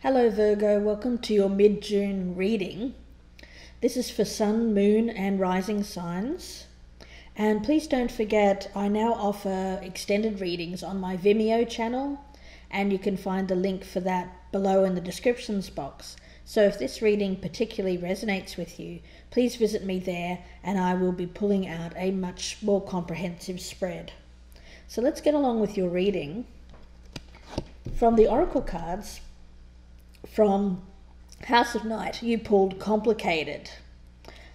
Hello Virgo, welcome to your mid-June reading. This is for Sun, Moon and Rising signs. And please don't forget, I now offer extended readings on my Vimeo channel, and you can find the link for that below in the descriptions box. So if this reading particularly resonates with you, please visit me there and I will be pulling out a much more comprehensive spread. So let's get along with your reading. From the Oracle cards, from House of Night, you pulled Complicated.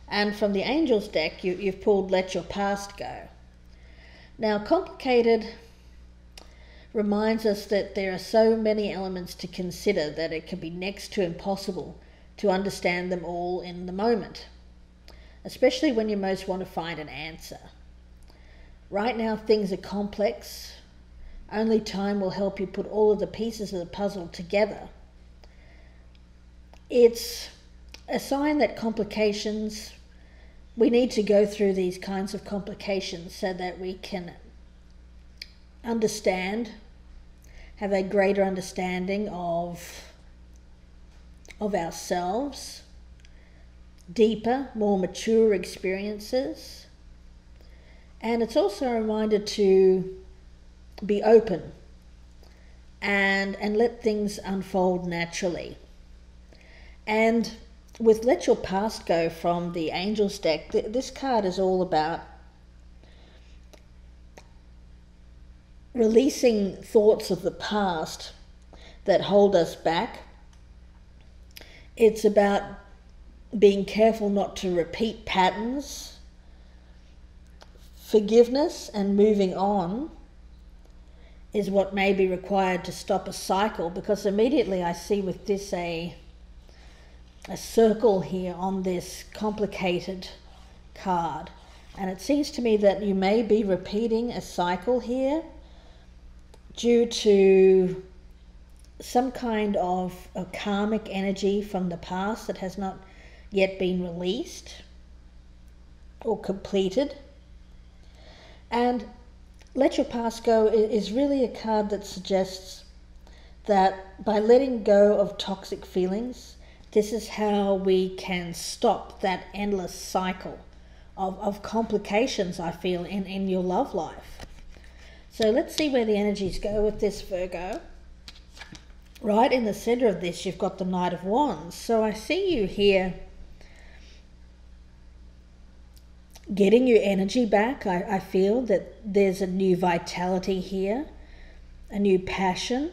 And from the Angels deck, you've pulled Let Your Past Go. Now, Complicated reminds us that there are so many elements to consider that it can be next to impossible to understand them all in the moment, especially when you most want to find an answer. Right now, things are complex. Only time will help you put all of the pieces of the puzzle together. It's a sign that we need to go through these kinds of complications so that we can understand, have a greater understanding of ourselves, deeper, more mature experiences. And it's also a reminder to be open and let things unfold naturally. And with Let Your Past Go from the Angels deck, this card is all about releasing thoughts of the past that hold us back. It's about being careful not to repeat patterns. Forgiveness and moving on is what may be required to stop a cycle, because immediately I see with this a circle here on this Complicated card. And it seems to me that you may be repeating a cycle here due to some kind of a karmic energy from the past that has not yet been released or completed. And Let Your Past Go is really a card that suggests that by letting go of toxic feelings, this is how we can stop that endless cycle of complications, I feel, in your love life. So let's see where the energies go with this, Virgo. Right in the center of this, you've got the Knight of Wands. So I see you here getting your energy back. I feel that there's a new vitality here, a new passion,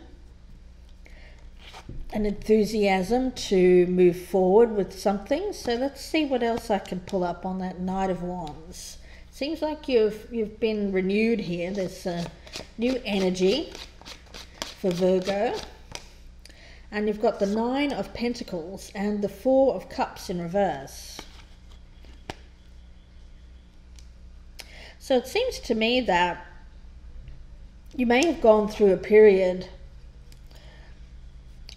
an enthusiasm to move forward with something. So let's see what else I can pull up on that Knight of Wands. Seems like you've been renewed here. There's a new energy for Virgo. And you've got the Nine of Pentacles and the Four of Cups in reverse. So it seems to me that you may have gone through a period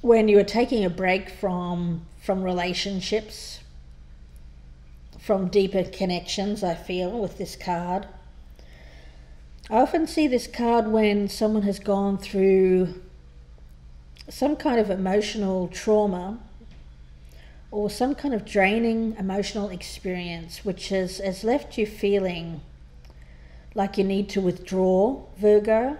when you were taking a break from relationships, from deeper connections, I feel, with this card. I often see this card when someone has gone through some kind of emotional trauma or some kind of draining emotional experience which has left you feeling like you need to withdraw, Virgo.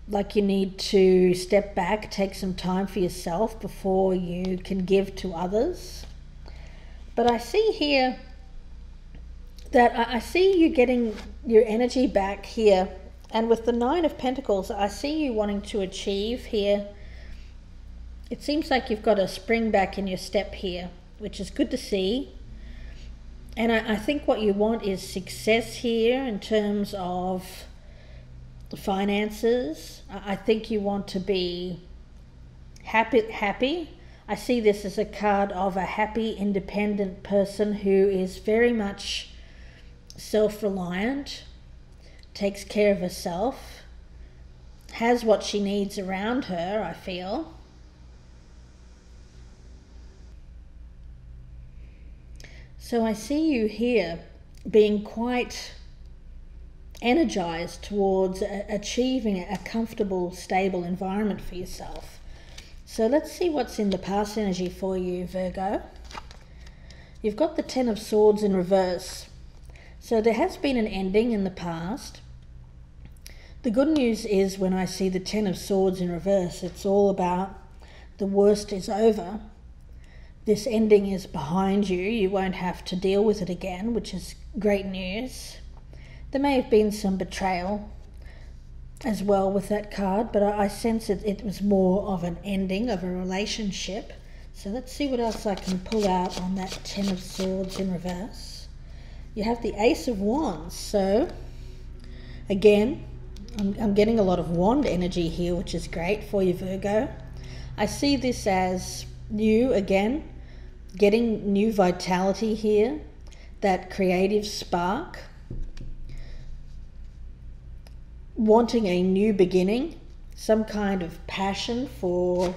Like you need to step back, take some time for yourself before you can give to others. But I see here that I see you getting your energy back here. And with the Nine of Pentacles, I see you wanting to achieve here. It seems like you've got a spring back in your step here, which is good to see. And I think what you want is success here in terms of finances. I think you want to be happy. I see this as a card of a happy, independent person who is very much self-reliant, takes care of herself, has what she needs around her, I feel. So I see you here being quite energized towards achieving a comfortable, stable environment for yourself. So let's see what's in the past energy for you, Virgo. You've got the Ten of Swords in reverse. So there has been an ending in the past. The good news is when I see the Ten of Swords in reverse, it's all about the worst is over. This ending is behind you. You won't have to deal with it again, which is great news. There may have been some betrayal as well with that card, but I sense it was more of an ending of a relationship. So let's see what else I can pull out on that Ten of Swords in reverse. You have the Ace of Wands. So again, I'm getting a lot of wand energy here, which is great for you, Virgo. I see this as you, again, getting new vitality here, that creative spark, wanting a new beginning, some kind of passion for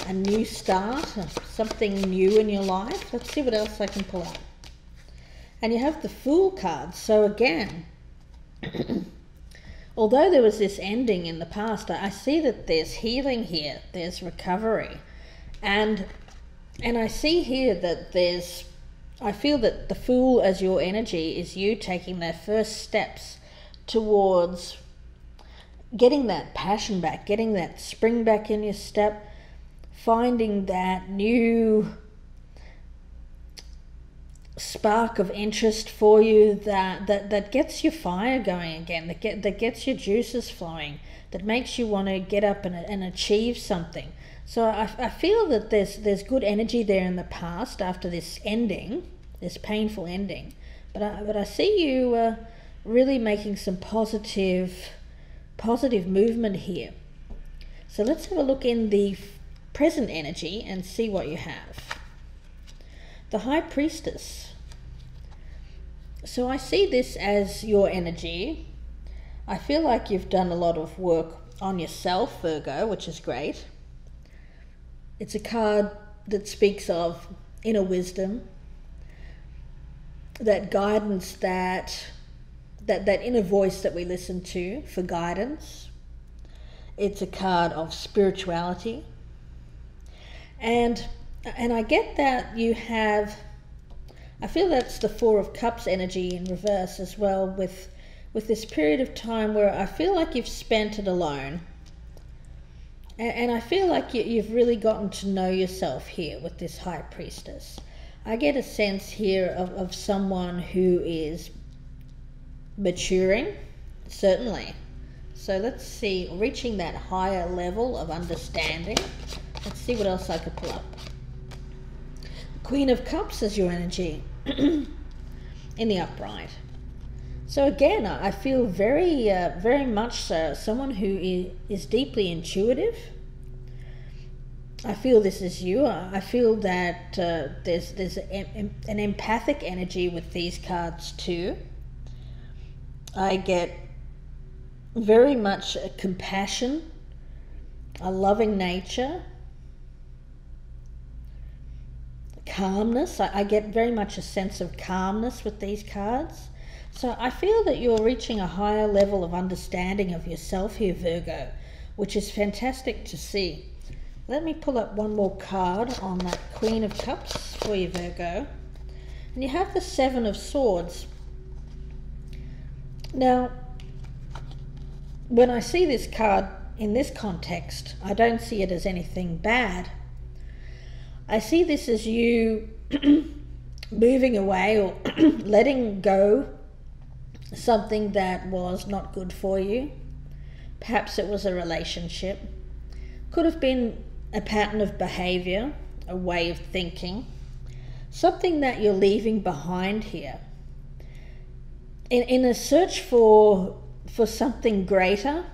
a new start, something new in your life. Let's see what else I can pull out. And you have the Fool card. So again, although there was this ending in the past, I see that there's healing here, there's recovery. And I see here that I feel that the Fool as your energy is you taking their first steps towards getting that passion back, getting that spring back in your step, finding that new spark of interest for you that gets your fire going again, that gets your juices flowing, that makes you want to get up and achieve something. So I feel that there's good energy there in the past after this ending, this painful ending. But I see you really making some positive movement here. So let's have a look in the present energy and see what you have. The High Priestess. So I see this as your energy. I feel like you've done a lot of work on yourself, Virgo, which is great. It's a card that speaks of inner wisdom, that guidance, that inner voice that we listen to for guidance. It's a card of spirituality. And I get that you have, I feel that's the Four of Cups energy in reverse as well, with this period of time where I feel like you've spent it alone. And I feel like you've really gotten to know yourself here with this High Priestess. I get a sense here of someone who is maturing, certainly. So let's see, reaching that higher level of understanding. Let's see what else I could pull up. Queen of Cups is your energy in the upright. So again, I feel very much so someone who is deeply intuitive. I feel this is you. I feel that there's an empathic energy with these cards too. I get very much a compassion, a loving nature, calmness. I get very much a sense of calmness with these cards. So I feel that you're reaching a higher level of understanding of yourself here, Virgo, which is fantastic to see. Let me pull up one more card on that Queen of Cups for you, Virgo. And you have the Seven of Swords. Now, when I see this card in this context, I don't see it as anything bad. I see this as you moving away or letting go something that was not good for you. Perhaps it was a relationship. Could have been a pattern of behavior, a way of thinking, something that you're leaving behind here. In a search for something greater,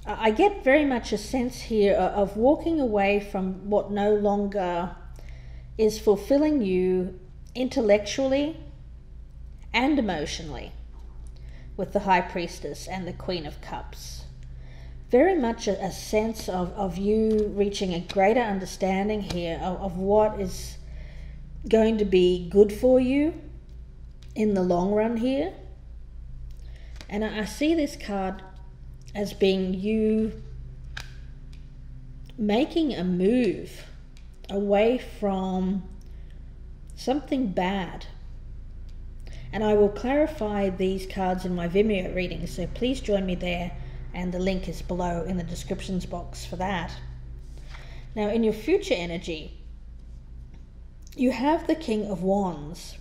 I get very much a sense here of walking away from what no longer is fulfilling you intellectually and emotionally with the High Priestess and the Queen of Cups. Very much a sense of you reaching a greater understanding here of what is going to be good for you in the long run here. And I see this card as being you making a move away from something bad. And I will clarify these cards in my Vimeo reading, so please join me there, and the link is below in the descriptions box for that. Now, in your future energy, you have the King of Wands.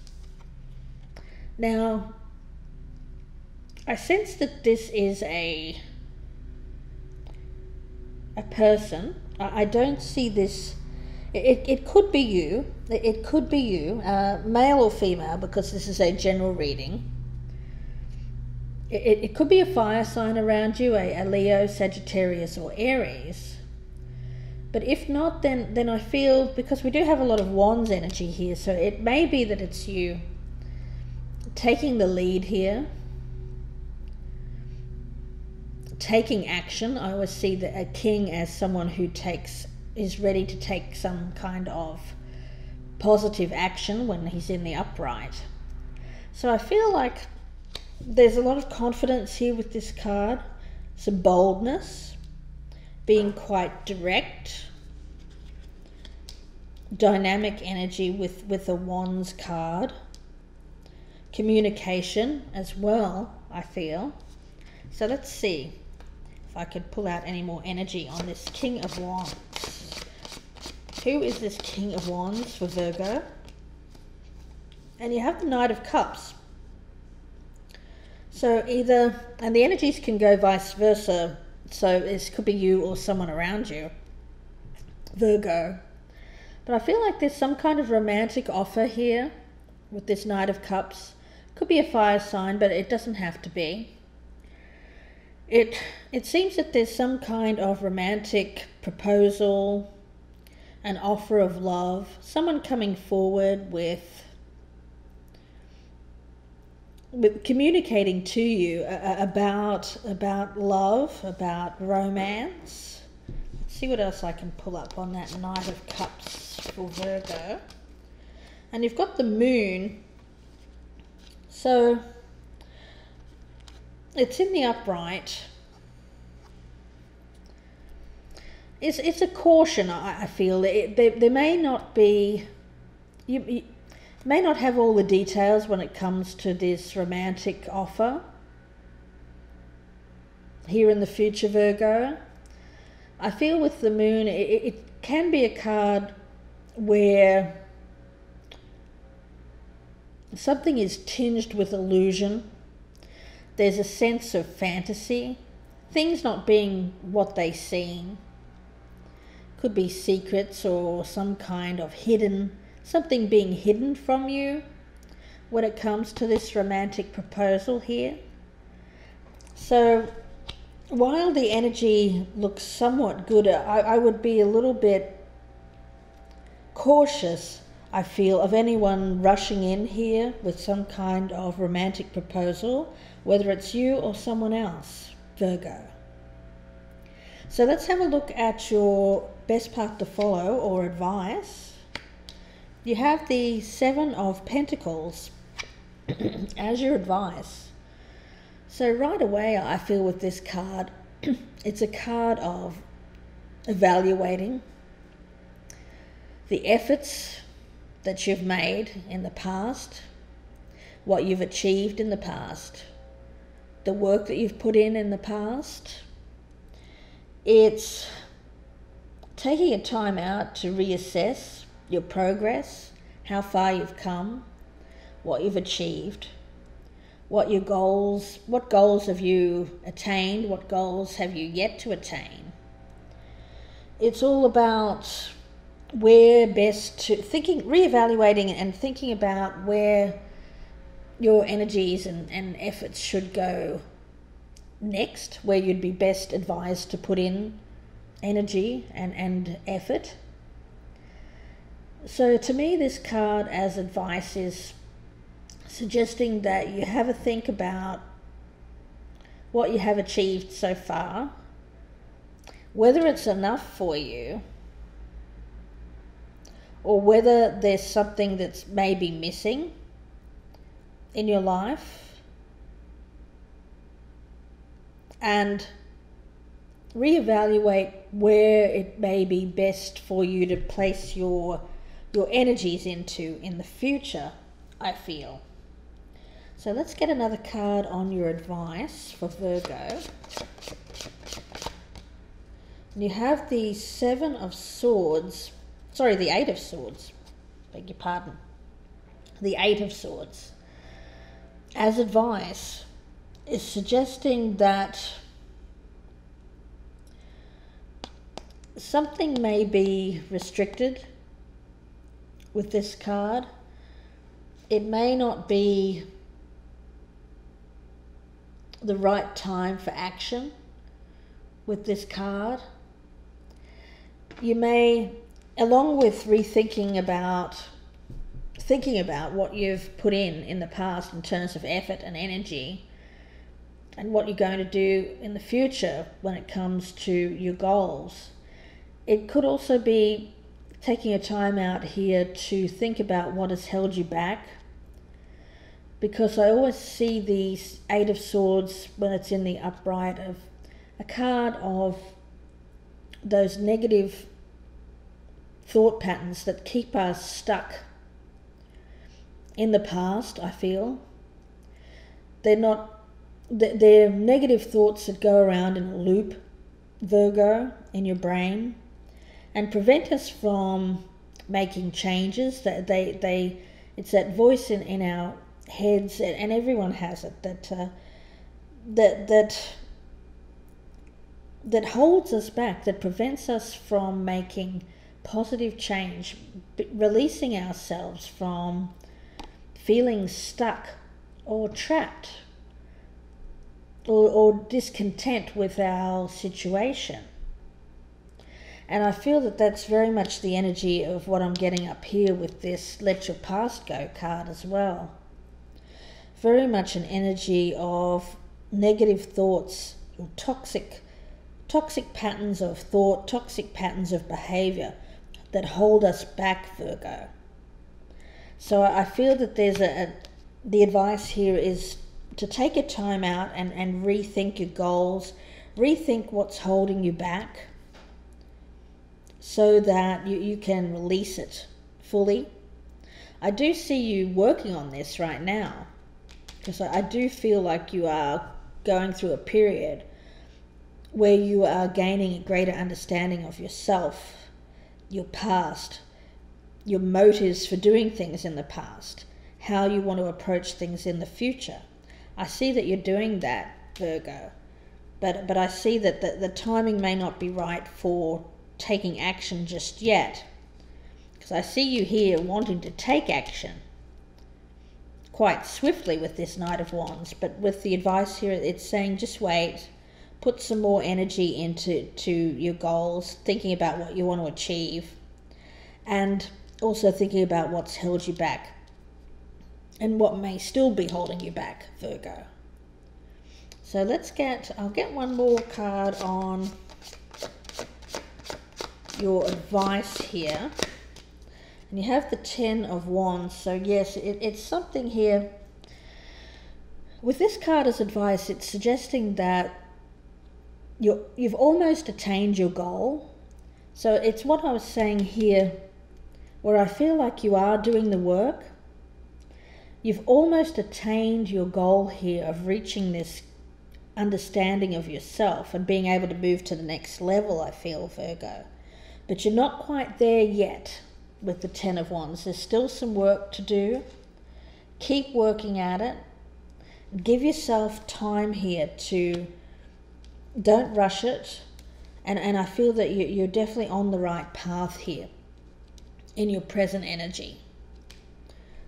Now, I sense that this is a person. I don't see this. It could be you. It could be you, male or female, because this is a general reading. It could be a fire sign around you, a Leo, Sagittarius, or Aries. But if not, then I feel, because we do have a lot of Wands energy here, so it may be that it's you taking the lead here, taking action. I always see a king as someone who is ready to take some kind of positive action when he's in the upright. So I feel like there's a lot of confidence here with this card, some boldness, being quite direct, dynamic energy with a Wands card, communication as well, I feel. So let's see if I could pull out any more energy on this King of Wands. Who is this King of Wands for Virgo? And you have the Knight of Cups. So either, and the energies can go vice versa, so this could be you or someone around you, Virgo. But I feel like there's some kind of romantic offer here with this Knight of Cups. Could be a fire sign, but it doesn't have to be. It seems that there's some kind of romantic proposal, an offer of love, someone coming forward with communicating to you about love, about romance. Let's see what else I can pull up on that Knight of Cups for Virgo. And you've got the Moon. So it's in the upright. It's a caution, I feel. There may not be, you may not have all the details when it comes to this romantic offer here in the future, Virgo. I feel with the Moon, it can be a card where something is tinged with illusion. There's a sense of fantasy, things not being what they seem. Could be secrets or some kind of something being hidden from you when it comes to this romantic proposal here. So while the energy looks somewhat good, I would be a little bit cautious, I feel, of anyone rushing in here with some kind of romantic proposal, whether it's you or someone else, Virgo. So let's have a look at your best path to follow or advice. You have the Seven of Pentacles as your advice. So right away, I feel with this card, it's a card of evaluating the efforts that you've made in the past, what you've achieved in the past, the work that you've put in the past. It's taking a time out to reassess your progress, how far you've come, what you've achieved, what goals have you attained, what goals have you yet to attain. It's all about reevaluating and thinking about where your energies and efforts should go next, where you'd be best advised to put in energy and effort. So to me, this card as advice is suggesting that you have a think about what you have achieved so far, whether it's enough for you, or whether there's something that's maybe missing in your life, and reevaluate where it may be best for you to place your energies into in the future, I feel. So let's get another card on your advice for Virgo. And you have the Seven of Swords, sorry, the Eight of Swords, beg your pardon. The Eight of Swords, as advice, is suggesting that something may be restricted with this card. It may not be the right time for action with this card. You may, along with thinking about what you've put in the past in terms of effort and energy, and what you're going to do in the future when it comes to your goals, it could also be taking a time out here to think about what has held you back. Because I always see the Eight of Swords, when it's in the upright, of a card of those negative thought patterns that keep us stuck in the past, I feel. They're negative thoughts that go around in a loop, Virgo, in your brain, and prevent us from making changes. It's that voice in our heads, and everyone has it, that holds us back, that prevents us from making positive change, releasing ourselves from feeling stuck or trapped or discontent with our situation. And I feel that that's very much the energy of what I'm getting up here with this Let Your Past Go card as well. Very much an energy of negative thoughts, or toxic patterns of thought, toxic patterns of behavior that hold us back, Virgo. So I feel that there's the advice here is to take a time out and rethink your goals, rethink what's holding you back, so that you can release it fully. I do see you working on this right now, because I do feel like you are going through a period where you are gaining a greater understanding of yourself, your past, your motives for doing things in the past, how you want to approach things in the future. I see that you're doing that, Virgo, but I see that the timing may not be right for taking action just yet, because I see you here wanting to take action quite swiftly with this Knight of Wands, but with the advice here, it's saying just wait, put some more energy into your goals, thinking about what you want to achieve, and also thinking about what's held you back and what may still be holding you back, Virgo. So I'll get one more card on your advice here. And you have the Ten of Wands. So yes, it's something here. With this card as advice, it's suggesting that you've almost attained your goal. So it's what I was saying here, where I feel like you are doing the work. You've almost attained your goal here of reaching this understanding of yourself and being able to move to the next level, I feel, Virgo. But you're not quite there yet with the Ten of Wands. There's still some work to do. Keep working at it. Give yourself time here don't rush it. And I feel that you're definitely on the right path here in your present energy.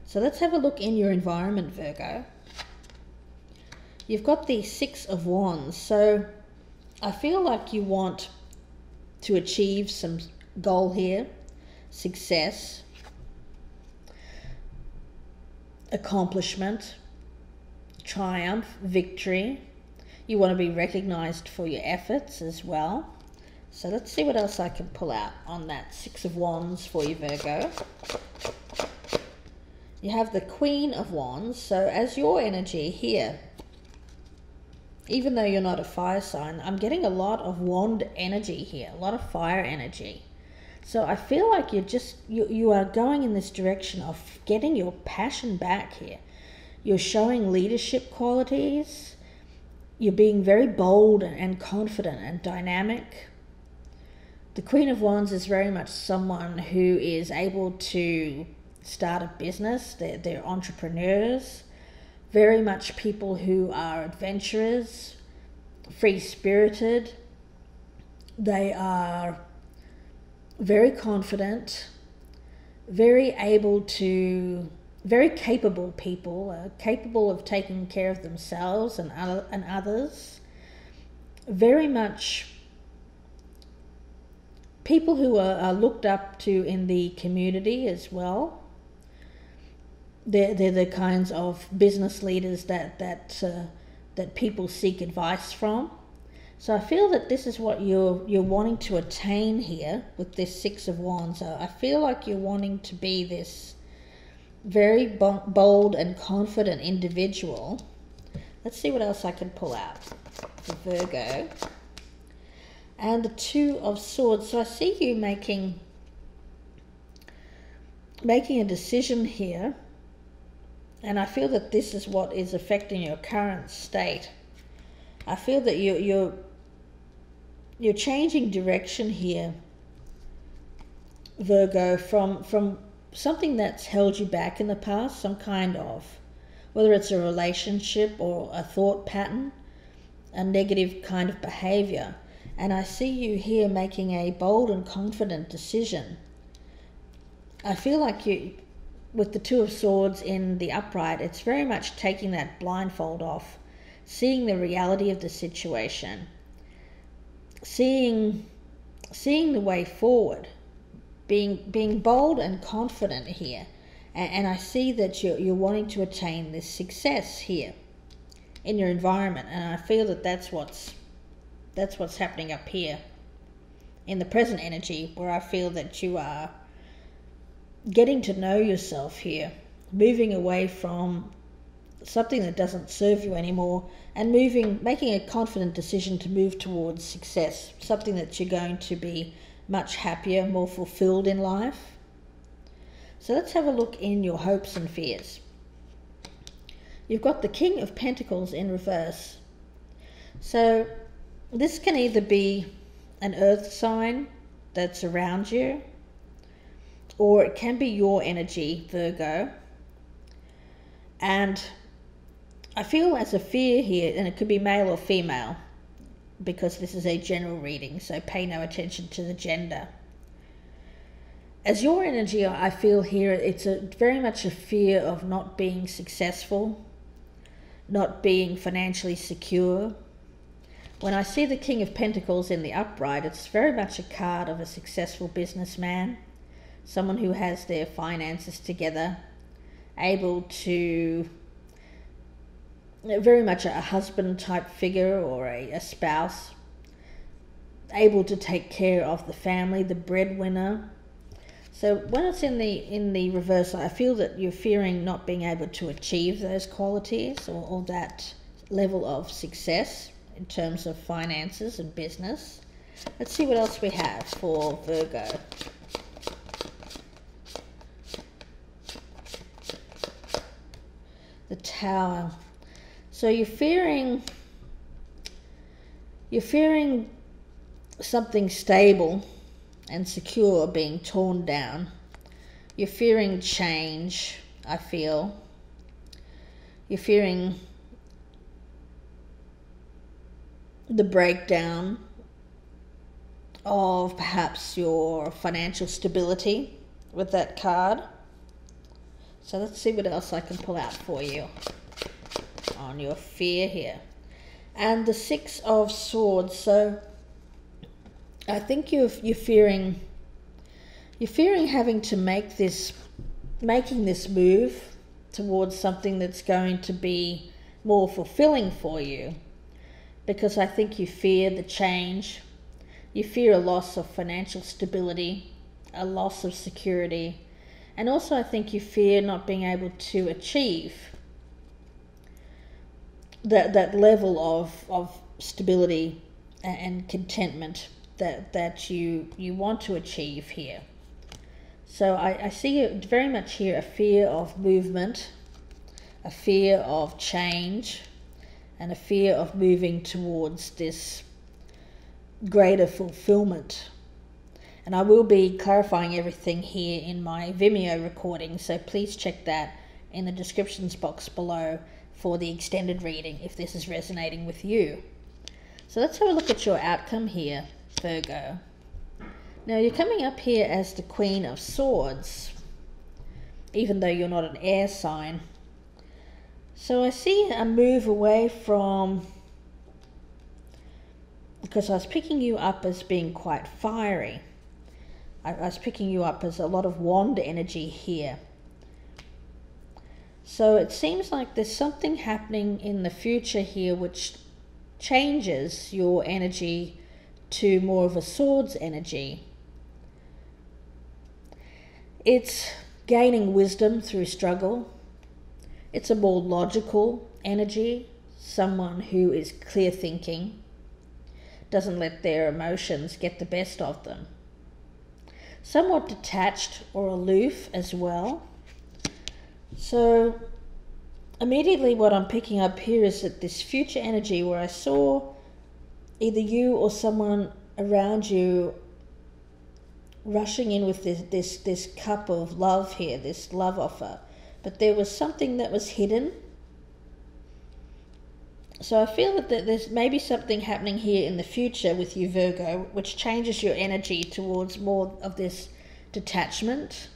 So let's have a look in your environment, Virgo. You've got the Six of Wands. So I feel like you want to achieve some goal here, success, accomplishment, triumph, victory. You want to be recognized for your efforts as well. So let's see what else I can pull out on that Six of Wands for you, Virgo. You have the Queen of Wands. So as your energy here, even though you're not a fire sign, I'm getting a lot of wand energy here, a lot of fire energy. So I feel like you are going in this direction of getting your passion back here. You're showing leadership qualities. You're being very bold and confident and dynamic. The Queen of Wands is very much someone who is able to start a business. They're entrepreneurs, very much people who are adventurers, free-spirited. They are very confident, very capable people, capable of taking care of themselves and others. Very much people who are looked up to in the community as well. They're the kinds of business leaders that people seek advice from. So I feel that this is what you're wanting to attain here with this Six of Wands. I feel like you're wanting to be this very bold and confident individual. Let's see what else I can pull out for Virgo. And the Two of Swords. So I see you making a decision here. And I feel that this is what is affecting your current state. I feel that you're changing direction here, Virgo, from something that's held you back in the past, some kind of, whether it's a relationship or a thought pattern, a negative kind of behavior. And I see you here making a bold and confident decision. I feel like with the Two of Swords in the upright, it's very much taking that blindfold off, seeing the reality of the situation, seeing the way forward, being bold and confident here. And I see that you're wanting to attain this success here in your environment. And I feel that that's what's happening up here in the present energy, where I feel that you are getting to know yourself here, moving away from something that doesn't serve you anymore, and making a confident decision to move towards success, something that you're going to be much happier, more fulfilled in life. So let's have a look in your hopes and fears. You've got the King of Pentacles in reverse. So this can either be an earth sign that's around you, or it can be your energy, Virgo. And I feel as a fear here, and it could be male or female, because this is a general reading, so pay no attention to the gender. As your energy, I feel here, it's very much a fear of not being successful, not being financially secure. When I see the King of Pentacles in the upright, it's very much a card of a successful businessman, someone who has their finances together, able to, very much a husband type figure or a spouse, able to take care of the family, the breadwinner. So when it's in the reverse, I feel that you're fearing not being able to achieve those qualities or that level of success in terms of finances and business. Let's see what else we have for Virgo. The Tower. So you're fearing something stable and secure being torn down. You're fearing change, I feel. You're fearing the breakdown of perhaps your financial stability with that card. So let's see what else I can pull out for you on your fear here. And the Six of Swords. So I think you're fearing having to making this move towards something that's going to be more fulfilling for you, because I think you fear the change. You fear a loss of financial stability, a loss of security, and also I think you fear not being able to achieve that level of stability and contentment that you want to achieve here. So I see very much here a fear of movement, a fear of change, and a fear of moving towards this greater fulfillment. And I will be clarifying everything here in my Vimeo recording, so please check that in the descriptions box below for the extended reading if this is resonating with you. So let's have a look at your outcome here, Virgo. Now you're coming up here as the Queen of Swords, even though you're not an air sign. So I see a move away from, because I was picking you up as being quite fiery. I was picking you up as a lot of wand energy here. So it seems like there's something happening in the future here which changes your energy to more of a swords energy. It's gaining wisdom through struggle. It's a more logical energy, someone who is clear thinking, doesn't let their emotions get the best of them. Somewhat detached or aloof as well. So immediately what I'm picking up here is that this future energy where I saw either you or someone around you rushing in with this cup of love here, this love offer, but there was something that was hidden. So I feel that there's maybe something happening here in the future with you, Virgo, which changes your energy towards more of this detachment,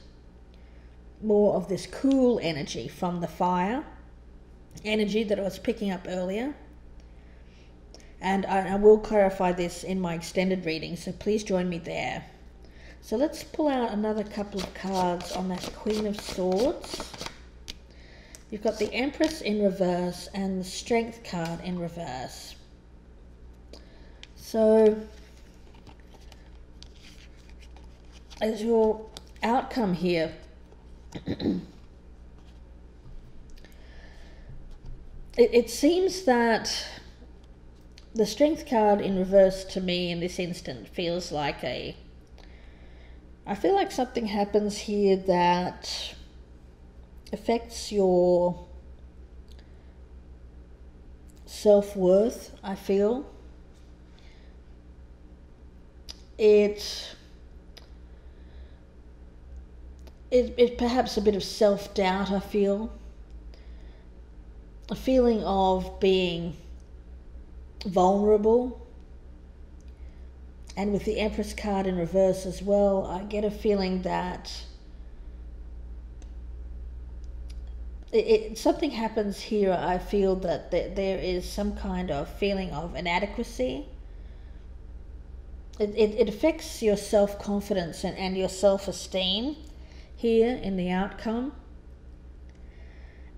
more of this cool energy from the fire energy that I was picking up earlier. And I will clarify this in my extended reading, so please join me there. So let's pull out another couple of cards on that Queen of Swords. You've got the Empress in reverse and the Strength card in reverse. So as your outcome here, it seems that the Strength card in reverse to me in this instant feels like I feel like something happens here that affects your self-worth, I feel. It's perhaps a bit of self-doubt, I feel. A feeling of being vulnerable. And with the Empress card in reverse as well, I get a feeling that something happens here. I feel that there is some kind of feeling of inadequacy. It affects your self-confidence and your self-esteem here in the outcome.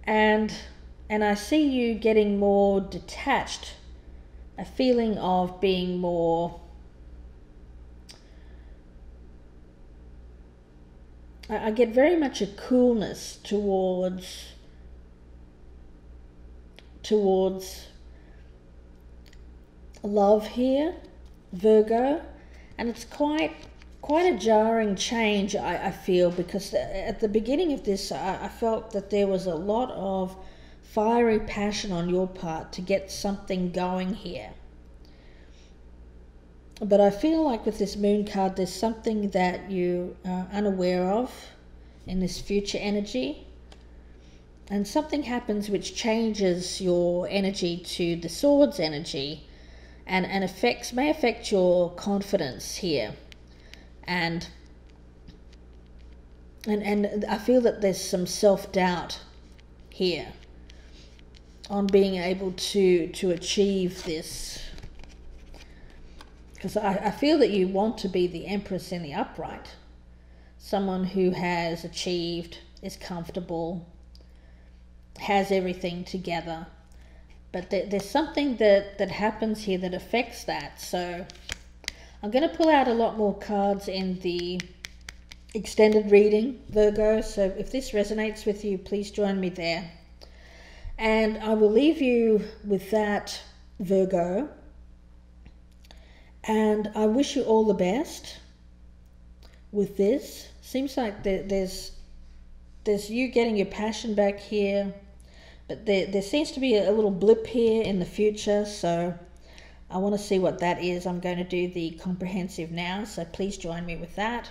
And I see you getting more detached, a feeling of being more, I get very much a coolness towards love here, Virgo, and it's quite a jarring change, I feel, because at the beginning of this I felt that there was a lot of fiery passion on your part to get something going here. But I feel like with this Moon card there's something that you are unaware of in this future energy. And something happens which changes your energy to the Swords energy and may affect your confidence here. And I feel that there's some self-doubt here on being able to achieve this. Because I feel that you want to be the Empress in the upright. Someone who has achieved, is comfortable, has everything together. But there's something that happens here that affects that. So I'm going to pull out a lot more cards in the extended reading, Virgo. So if this resonates with you, please join me there. And I will leave you with that, Virgo. And I wish you all the best with this. Seems like there's you getting your passion back here, but there seems to be a little blip here in the future, so I want to see what that is. I'm going to do the comprehensive now, so please join me with that.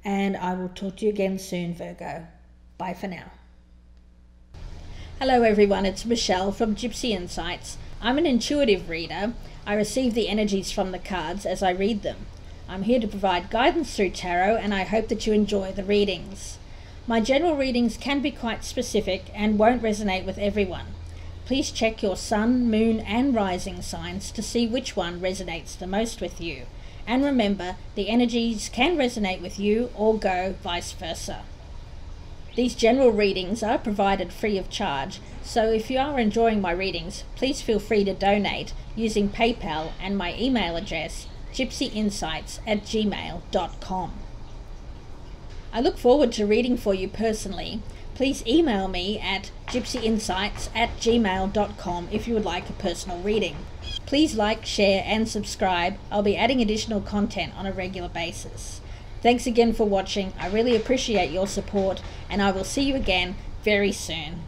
And I will talk to you again soon, Virgo. Bye for now. Hello everyone, it's Michelle from Gypsy Insights. I'm an intuitive reader. I receive the energies from the cards as I read them. I'm here to provide guidance through tarot, and I hope that you enjoy the readings. My general readings can be quite specific and won't resonate with everyone. Please check your sun, moon and rising signs to see which one resonates the most with you. And remember, the energies can resonate with you or go vice versa. These general readings are provided free of charge, so if you are enjoying my readings, please feel free to donate using PayPal and my email address, gypsyinsights@gmail.com. I look forward to reading for you personally. Please email me at gypsyinsights@gmail.com if you would like a personal reading. Please like, share and subscribe. I'll be adding additional content on a regular basis. Thanks again for watching. I really appreciate your support, and I will see you again very soon.